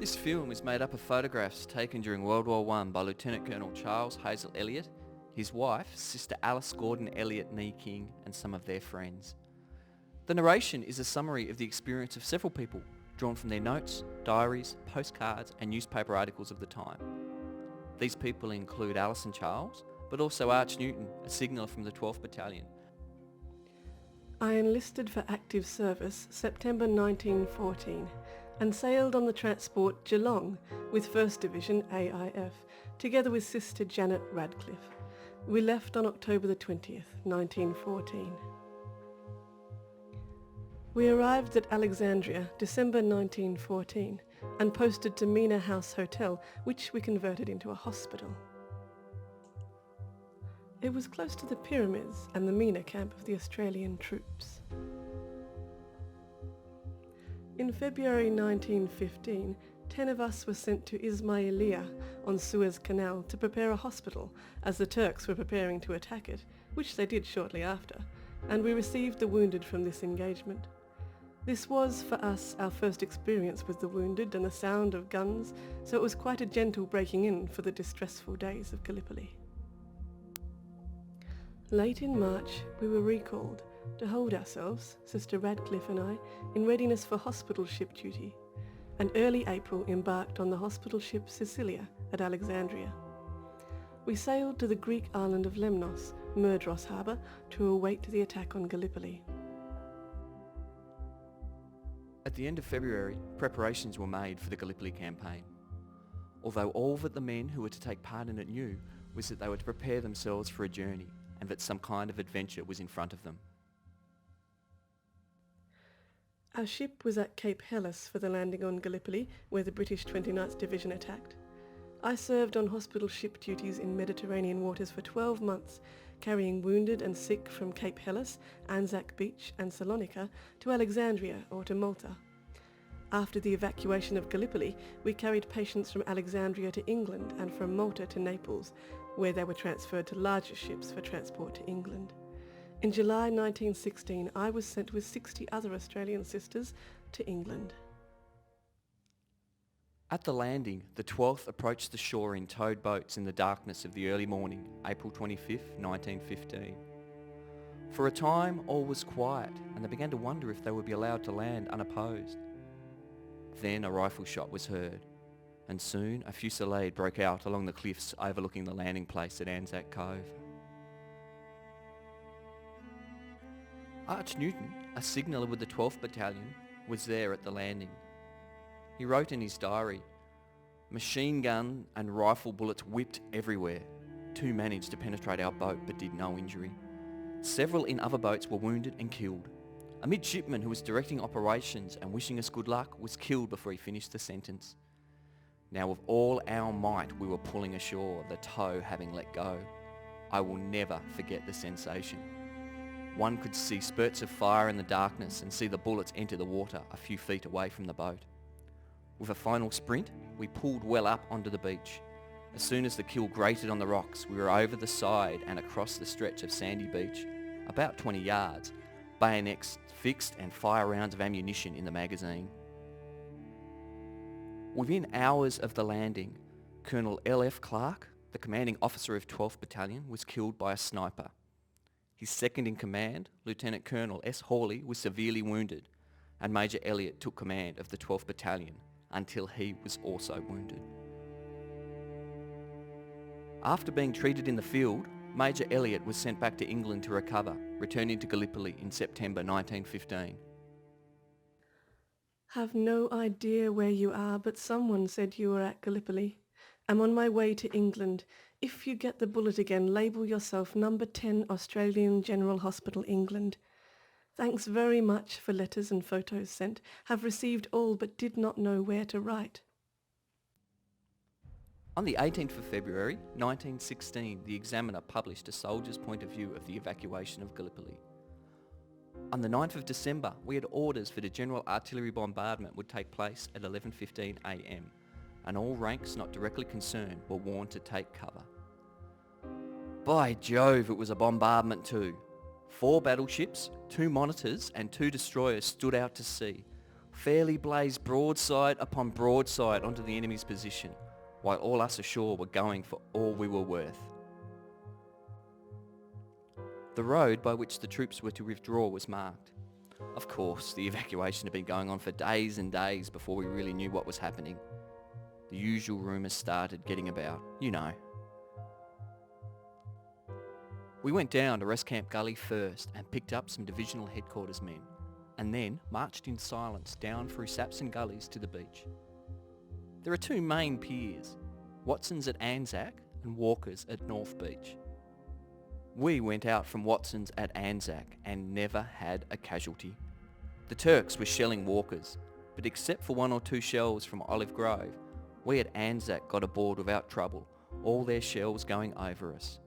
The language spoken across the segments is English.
This film is made up of photographs taken during World War I by Lieutenant Colonel Charles Hazell Elliott, his wife, Sister Alice Gordon Elliott Nee King, and some of their friends. The narration is a summary of the experience of several people, drawn from their notes, diaries, postcards, and newspaper articles of the time. These people include Alice and Charles, but also Arch Newton, a signaller from the 12th Battalion. I enlisted for active service September 1914 and sailed on the transport Geelong with 1st Division AIF, together with Sister Janet Radcliffe. We left on October the 20th, 1914. We arrived at Alexandria December 1914 and posted to Mina House Hotel, which we converted into a hospital. It was close to the pyramids and the Mina camp of the Australian troops. In February 1915, 10 of us were sent to Ismailia on Suez Canal to prepare a hospital as the Turks were preparing to attack it, which they did shortly after, and we received the wounded from this engagement. This was, for us, our first experience with the wounded and the sound of guns, so it was quite a gentle breaking in for the distressful days of Gallipoli. Late in March, we were recalled to hold ourselves, Sister Radcliffe and I, in readiness for hospital ship duty, and early April embarked on the hospital ship Sicilia at Alexandria. We sailed to the Greek island of Lemnos, Murdros harbour, to await the attack on Gallipoli. At the end of February, preparations were made for the Gallipoli campaign. Although all that the men who were to take part in it knew was that they were to prepare themselves for a journey and that some kind of adventure was in front of them. Our ship was at Cape Helles for the landing on Gallipoli, where the British 29th Division attacked. I served on hospital ship duties in Mediterranean waters for 12 months, carrying wounded and sick from Cape Helles, Anzac Beach and Salonika to Alexandria or to Malta. After the evacuation of Gallipoli, we carried patients from Alexandria to England and from Malta to Naples, where they were transferred to larger ships for transport to England. In July 1916, I was sent with 60 other Australian sisters to England. At the landing, the 12th approached the shore in towed boats in the darkness of the early morning, April 25th, 1915. For a time, all was quiet, and they began to wonder if they would be allowed to land unopposed. Then a rifle shot was heard, and soon a fusillade broke out along the cliffs overlooking the landing place at Anzac Cove. Arch Newton, a signaller with the 12th Battalion, was there at the landing. He wrote in his diary, "Machine gun and rifle bullets whipped everywhere. 2 managed to penetrate our boat but did no injury. Several in other boats were wounded and killed. A midshipman who was directing operations and wishing us good luck was killed before he finished the sentence. Now with all our might we were pulling ashore, the tow having let go. I will never forget the sensation. One could see spurts of fire in the darkness and see the bullets enter the water a few feet away from the boat. With a final sprint, we pulled well up onto the beach. As soon as the keel grated on the rocks, we were over the side and across the stretch of sandy beach, about 20 yards, bayonets fixed and fire rounds of ammunition in the magazine. Within hours of the landing, Colonel L.F. Clark, the commanding officer of 12th Battalion, was killed by a sniper. His second in command, Lieutenant Colonel S. Hawley, was severely wounded, and Major Elliott took command of the 12th Battalion until he was also wounded. After being treated in the field, Major Elliott was sent back to England to recover, returning to Gallipoli in September 1915. Have no idea where you are, but someone said you were at Gallipoli. I'm on my way to England. If you get the bullet again, label yourself number 10 Australian General Hospital, England. Thanks very much for letters and photos sent. Have received all but did not know where to write." On the 18th of February 1916, the Examiner published a soldier's point of view of the evacuation of Gallipoli. On the 9th of December, we had orders for the general artillery bombardment would take place at 11:15 a.m, and all ranks not directly concerned were warned to take cover. By Jove, it was a bombardment too. 4 battleships, 2 monitors and 2 destroyers stood out to sea. fairly blazed broadside upon broadside onto the enemy's position, while all us ashore were going for all we were worth. The road by which the troops were to withdraw was marked. Of course, the evacuation had been going on for days and days before we really knew what was happening. The usual rumours started getting about, you know. We went down to Rest Camp Gully first and picked up some divisional headquarters men, and then marched in silence down through saps and gullies to the beach. There are two main piers, Watson's at Anzac and Walker's at North Beach. We went out from Watson's at Anzac and never had a casualty. The Turks were shelling Walker's, but except for 1 or 2 shells from Olive Grove, we at Anzac got aboard without trouble, all their shells going over us.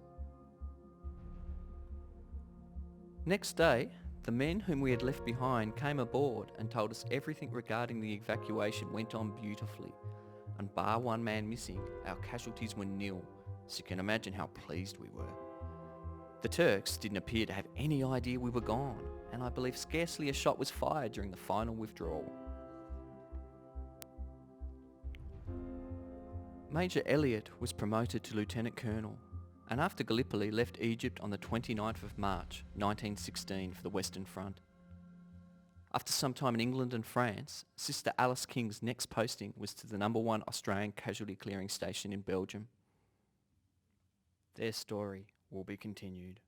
Next day, the men whom we had left behind came aboard and told us everything regarding the evacuation went on beautifully, and bar one man missing, our casualties were nil, so you can imagine how pleased we were. The Turks didn't appear to have any idea we were gone, and I believe scarcely a shot was fired during the final withdrawal. Major Elliott was promoted to Lieutenant Colonel, and after Gallipoli left Egypt on the 29th of March 1916 for the Western Front. After some time in England and France, Sister Alice King's next posting was to the No. 1 Australian Casualty Clearing Station in Belgium. Their story will be continued.